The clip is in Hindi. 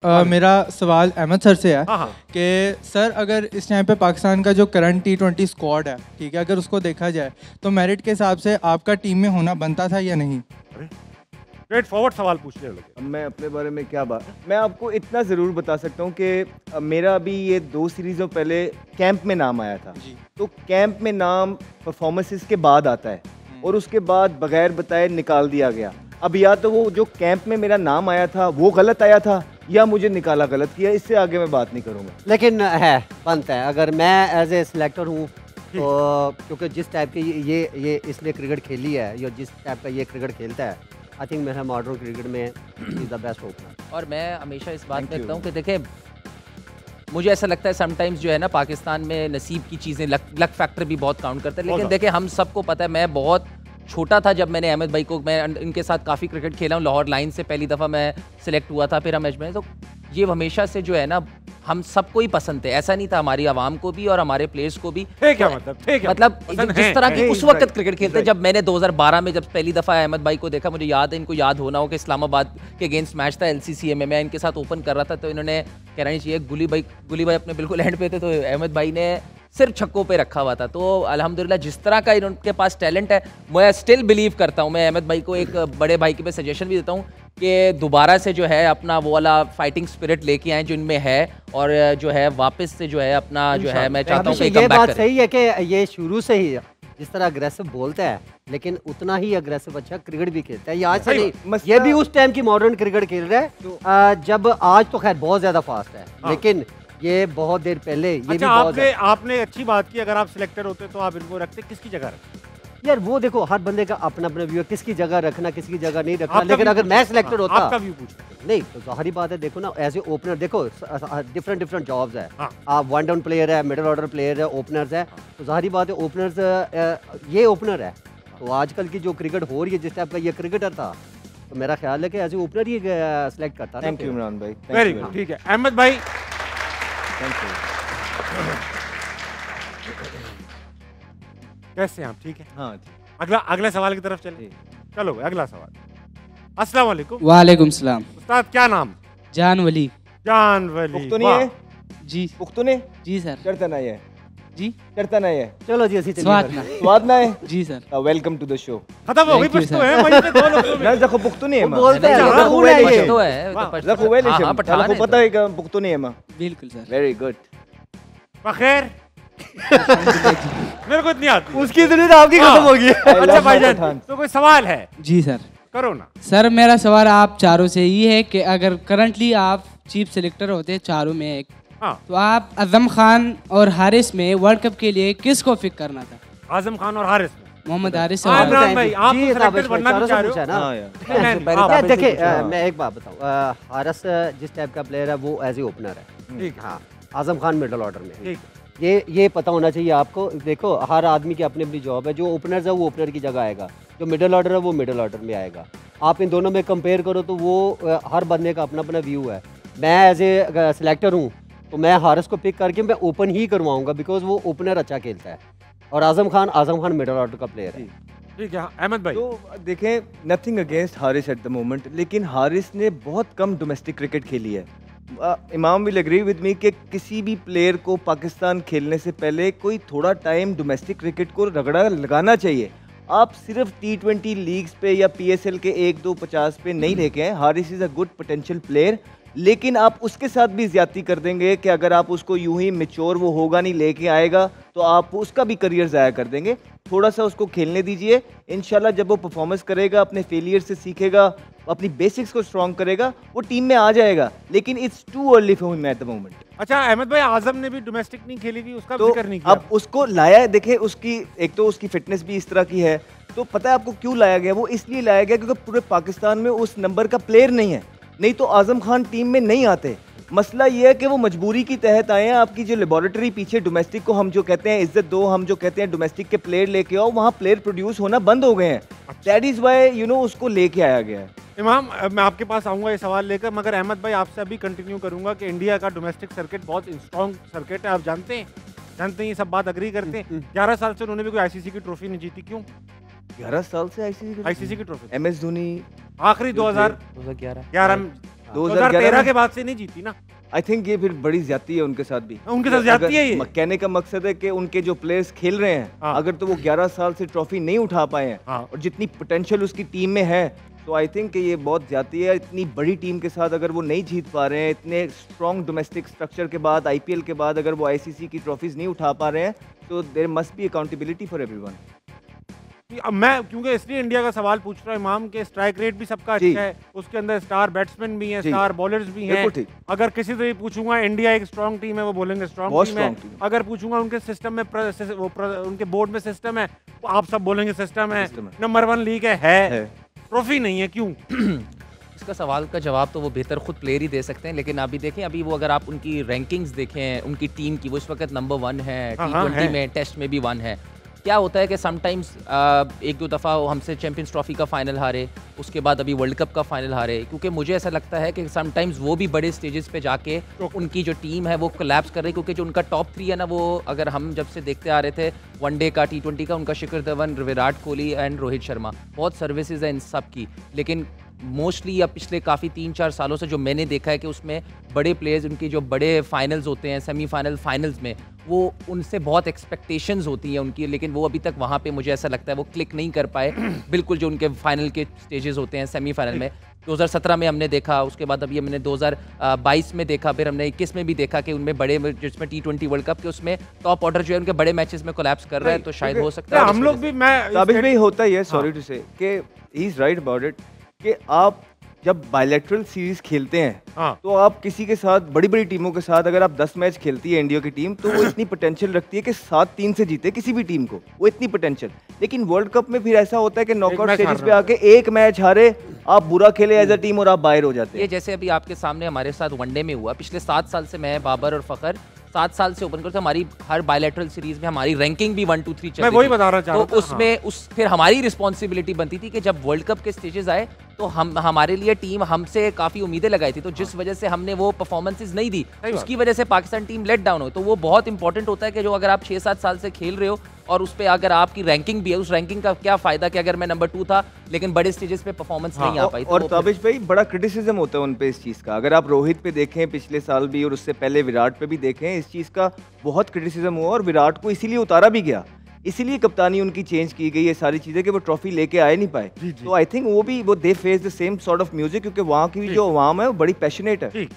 मेरा सवाल अहमद सर से है हाँ। कि सर अगर इस टाइम पे पाकिस्तान का जो करंट T20 स्क्वाड है, ठीक है, अगर उसको देखा जाए तो मेरिट के हिसाब से आपका टीम में होना बनता था या नहीं? स्ट्रेट फॉरवर्ड सवाल पूछ रहे हो। मैं अपने बारे में क्या बात, मैं आपको इतना ज़रूर बता सकता हूँ कि मेरा अभी ये 2 सीरीज़ों पहले कैंप में नाम आया था। तो कैंप में नाम परफॉर्मेंसेस के बाद आता है और उसके बाद बगैर बताए निकाल दिया गया। अब या तो वो जो कैंप में मेरा नाम आया था वो गलत आया था या मुझे निकाला गलत किया, इससे आगे मैं बात नहीं करूँगा। लेकिन है बनता है, अगर मैं एज ए सिलेक्टर हूँ तो क्योंकि जिस टाइप की ये इसने क्रिकेट खेली है या जिस टाइप का ये क्रिकेट खेलता है, आई थिंक मेरा मॉडर्न क्रिकेट में इज द बेस्ट ओपनर। और मैं हमेशा इस बात में कहता हूँ कि देखें, मुझे ऐसा लगता है समटाइम्स जो है ना पाकिस्तान में नसीब की चीज़ें, लक फैक्टर भी बहुत काउंट करता है। लेकिन देखें, हम सबको पता है, मैं बहुत छोटा था जब मैंने अहमद भाई को, मैं इनके साथ काफ़ी क्रिकेट खेला हूँ। लाहौर लाइन से पहली दफ़ा मैं सिलेक्ट हुआ था, फिर हम मैच में, तो ये हमेशा से जो है ना हम सबको ही पसंद थे। ऐसा नहीं था, हमारी आवाम को भी और हमारे प्लेयर्स को भी। मतलब जिस तरह की उस वक्त क्रिकेट खेलते, जब मैंने 2012 में जब पहली दफ़ा अहमद भाई को देखा, मुझे याद है, इनको याद होना हो कि इस्लामाबाद के अगेंस्ट मैच था LCCA में, मैं इनके साथ ओपन कर रहा था, तो इन्होंने कहना नहीं चाहिए, गुली भाई अपने बिल्कुल एंड पे थे, तो अहमद भाई ने सिर्फ छक्कों पे रखा हुआ था। तो अल्हम्दुलिल्लाह जिस तरह का इनके पास टैलेंट है, मैं स्टिल बिलीव करता हूँ। मैं अहमद भाई को एक बड़े भाई के पे सजेशन भी देता हूँ कि दोबारा से जो है अपना वो वाला फाइटिंग स्पिरिट लेके आए जो इनमें है, और जो है वापस से जो है अपना जो है, मैं चाहता हूँ कि ये बात सही है कि ये शुरू से ही जिस तरह अग्रेसिव बोलता है, लेकिन उतना ही अग्रेसिव अच्छा क्रिकेट भी खेलता है। ये आज से नहीं, ये भी उस टाइम की मॉडर्न क्रिकेट खेल रहा है जब, आज तो खैर बहुत ज्यादा फास्ट है, लेकिन ये बहुत देर पहले ये भी बहुत आपने अच्छी बात की। अगर आप सिलेक्टर होते तो आप इनको रखते किसकी जगह रखते? यार वो देखो, हर बंदे का अपना अपना व्यू है, किसकी जगह रखना किसकी जगह नहीं रखना। लेकिन अगर मैं सिलेक्टर होता, आपका व्यू पूछ नहीं तो जाहिर बात है, देखो ना, एज ए ओपनर देखो डिफरेंट जॉब्स है। आप वन डाउन प्लेयर है, मिडिल ऑर्डर प्लेयर है, ओपनर्स है, तो जाहिर बात है ओपनर्स, ये ओपनर है। तो आजकल की जो क्रिकेट हो रही है, जिस टाइप का ये क्रिकेटर था, तो मेरा ख्याल है कि एज ए ओपनर ही सिलेक्ट करता। थैंक यू इमरान भाई, वेरी गुड, ठीक है अहमद भाई, थैंक यू। कैसे हैं आप? ठीक है, हाँ। अगला सवाल की तरफ चले। चलो अगला सवाल। अस्सलाम वालेकुम। वालेकुम सलाम। उस्ताद क्या नाम? जान वली। पुख्तनी है जी? पुख्तने जी सर। करता नहीं है जी? करता नहीं है। चलो जी, स्वाद ना है जी sir. Welcome to the show. खत्म हो गई पश्तो है वहीं पे दो लोगों में। ना देखो पुख्तनी है मां बोलते हैं तो है देखो वेल है, आपको पता है कि पुख्तनी है मां। बिल्कुल सर। Very good. बखैर मेरे को इतनी आती, उसकी दुनिया आपकी खत्म होगी। अच्छा भाईजान, तो कोई सवाल है? जी सर। करो ना सर। मेरा सवाल आप चारों से ये है कि अगर करंटली आप चीफ सिलेक्टर होते चारों में एक, तो आप आजम खान और हारिस में वर्ल्ड कप के लिए किसको पिक करना था? आजम खान और हारिस में मोहम्मद हारिस। इमरान भाई, आप तो सिलेक्टर बनना भी चाह रहे हो। देखिए मैं एक बात बताऊं, हारिस जिस टाइप का प्लेयर है वो एज ए ओपनर है। ठीक। हाँ, आजम खान मिडल ऑर्डर में। ठीक। ये पता होना चाहिए आपको। देखो, हर आदमी की अपनी अपनी जॉब है। जो ओपनर है वो ओपनर की जगह आएगा, जो मिडिल ऑर्डर है वो मिडिल ऑर्डर में आएगा। आप इन दोनों में कंपेयर करो तो वो हर बंदे का अपना अपना व्यू है। मैं एज ए सिलेक्टर हूँ तो मैं हारिस को पिक करके मैं ओपन ही करवाऊंगा, बिकॉज वो ओपनर अच्छा खेलता है, और आजम खान मिडिल ऑर्डर का प्लेयर है। ठीक है अहमद भाई। तो देखें, nothing against Haris at the moment, लेकिन हारिस ने बहुत कम डोमेस्टिक क्रिकेट खेली है। इमाम विल एग्री विद मी कि किसी भी प्लेयर को पाकिस्तान खेलने से पहले कोई थोड़ा टाइम डोमेस्टिक क्रिकेट को रगड़ा लगाना चाहिए। आप सिर्फ T20 लीग्स पे या PSL के 1-2 50 पे नहीं लेके आए। Haris is a good potential player, लेकिन आप उसके साथ भी ज्यादती कर देंगे कि अगर आप उसको यूं ही मेच्योर वो होगा नहीं लेके आएगा तो आप उसका भी करियर ज़ाया कर देंगे। थोड़ा सा उसको खेलने दीजिए, इंशाल्लाह जब वो परफॉर्मेंस करेगा, अपने फेलियर से सीखेगा, अपनी बेसिक्स को स्ट्रॉन्ग करेगा, वो टीम में आ जाएगा। लेकिन it's too early for him at the moment. अच्छा अहमद भाई, आजम ने भी डोमेस्टिक नहीं खेली थी, उसका तो जिक्र नहीं किया। अब उसको लाया है। देखिए, उसकी एक तो उसकी फिटनेस भी इस तरह की है, तो पता है आपको क्यों लाया गया? वो इसलिए लाया गया क्योंकि पूरे पाकिस्तान में उस नंबर का प्लेयर नहीं है, नहीं तो आजम खान टीम में नहीं आते। मसला ये है कि वो मजबूरी की तहत आए हैं। आपकी जो लेबोरेटरी पीछे डोमेस्टिक को हम जो कहते हैं इज्जत दो, हम जो कहते हैं डोमेस्टिक के प्लेयर लेके आओ, वहाँ प्लेयर प्रोड्यूस होना बंद हो गए हैं। दैट इज व्हाई उसको लेके आया गया है। इमाम, मैं आपके पास आऊंगा ये सवाल लेकर, मगर अहमद भाई आपसे अभी कंटिन्यू करूंगा कि इंडिया का डोमेस्टिक सर्किट बहुत स्ट्रॉन्ग सर्किट है। आप जानते हैं ये सब बात अग्री करते हैं। 11 साल से उन्होंने भी कोई ICC की ट्रॉफी नहीं जीती, क्यों? 11 साल से ICC की ट्रॉफी। MS धोनी आखिरी 2011 2013 के बाद से नहीं जीती ना। आई थिंक ये फिर बड़ी ज्यादती है उनके साथ भी। उनके साथ ज्यादती है ये। कहने का मकसद है कि उनके जो प्लेयर्स खेल रहे हैं, अगर तो वो 11 साल से ट्रॉफी नहीं उठा पाए हैं और जितनी पोटेंशियल उसकी टीम में है, तो आई थिंक ये बहुत ज्यादती है। इतनी बड़ी टीम के साथ अगर वो नहीं जीत पा रहे हैं, इतने स्ट्रॉन्ग डोमेस्टिक स्ट्रक्चर के बाद, आईपीएल के बाद अगर वो आईसीसी की ट्रॉफीज नहीं उठा पा रहे हैं, तो there must be accountability for everyone. अब मैं क्योंकि इसलिए इंडिया का सवाल पूछ रहा हूँ, इमाम के स्ट्राइक रेट भी सबका अच्छा है, उसके अंदर स्टार बैट्समैन भी हैं, स्टार बॉलर्स भी हैं। अगर किसी से पूछूंगा इंडिया एक स्ट्रॉन्ग टीम है, वो बोलेंगे स्ट्रॉन्ग टीम है। अगर पूछूंगा उनके सिस्टम में उनके बोर्ड में सिस्टम है, तो आप सब बोलेंगे सिस्टम है, नंबर 1 लीग है। ट्रॉफी नहीं है, क्यों? इसका सवाल का जवाब तो वो बेहतर खुद प्लेयर ही दे सकते हैं, लेकिन अभी देखें, अभी वो अगर आप उनकी रैंकिंग्स देखें उनकी टीम की, वो इस वक्त नंबर 1 है, T20 में, टेस्ट में भी 1 है। क्या होता है कि समटाइम्स 1-2 दफ़ा वो हमसे चैंपियंस ट्रॉफी का फाइनल हारे, उसके बाद अभी वर्ल्ड कप का फाइनल हारे, क्योंकि मुझे ऐसा लगता है कि समटाइम्स वो भी बड़े स्टेजेस पे जाके उनकी जो टीम है वो कोलैप्स कर रही है, क्योंकि जो उनका टॉप 3 है ना, वो अगर हम जब से देखते आ रहे थे वनडे का, T20 का, उनका शिखर धवन, विराट कोहली एंड रोहित शर्मा, बहुत सर्विसेज है इन सब की, लेकिन मोस्टली अब पिछले काफ़ी 3-4 सालों से जो मैंने देखा है कि उसमें बड़े प्लेयर्स, उनके जो बड़े फाइनल्स होते हैं, सेमीफाइनल, फाइनल्स में, वो उनसे बहुत एक्सपेक्टेशंस होती हैं उनकी, लेकिन वो अभी तक वहाँ पे मुझे ऐसा लगता है वो क्लिक नहीं कर पाए बिल्कुल, जो उनके फाइनल के स्टेजेस होते हैं, सेमीफाइनल में 2017 में हमने देखा, उसके बाद अभी हमने 2022 में देखा, फिर हमने 21 में भी देखा कि उनमें बड़े, जिसमें T20 वर्ल्ड कप के उसमें टॉप ऑर्डर जो है उनके बड़े मैचेस में कोलैप्स कर रहा है, तो शायद हो सकता है हम लोग भी, मैं साबित भी होता ही है, सॉरी टू से, कि he is right about it, कि आप जब बायलैटरल सीरीज खेलते हैं तो आप किसी के साथ, बड़ी बड़ी टीमों के साथ अगर आप 10 मैच खेलती है इंडिया की टीम, तो वो इतनी पोटेंशियल रखती है कि 7-3 से जीते किसी भी टीम को, वो इतनी पोटेंशियल। लेकिन वर्ल्ड कप में फिर ऐसा होता है कि नॉकआउट स्टेजेस पे आके एक मैच हारे, आप बुरा खेले एज अ टीम और आप बाहर हो जाते हैं। ये जैसे अभी आपके सामने हमारे साथ वनडे में हुआ, पिछले 7 साल से मैं, बाबर और फखर 7 साल से ओपन करते, हमारी हर बायलैटरल सीरीज में हमारी रैंकिंग भी 1, 2, 3 चल रही थी। मैं वही बता रहा था, तो उसमें फिर हमारी रिस्पॉन्सिबिलिटी बनती थी कि जब वर्ल्ड कप के स्टेजेस आए तो हमारे लिए टीम हमसे काफ़ी उम्मीदें लगाई थी, तो जिस वजह से हमने वो परफॉर्मेंसेज नहीं दी, उसकी वजह से पाकिस्तान टीम लेट डाउन हो। तो वो बहुत इंपॉर्टेंट होता है कि जो अगर आप 6-7 साल से खेल रहे हो और उस पर अगर आपकी रैंकिंग भी है, उस रैंकिंग का क्या फ़ायदा कि अगर मैं नंबर 2 था लेकिन बड़े स्टेजेस पे परफॉर्मेंस नहीं आ पाई। और ताबिश भाई, बड़ा क्रिटिसिज्म होता है उन पे इस चीज़ का। अगर आप रोहित पे देखें पिछले साल भी, और उससे पहले विराट पे भी देखें, इस चीज़ का बहुत क्रिटिसिज्म हुआ, और विराट को इसीलिए उतारा भी गया, इसीलिए कप्तानी उनकी चेंज की गई, ये सारी चीजें, कि वो ट्रॉफी लेके आए नहीं पाए। तो आई थिंक वो they face the same sort of music, क्योंकि वहाँ की जो अवाम है वो बड़ी पैशनेट है।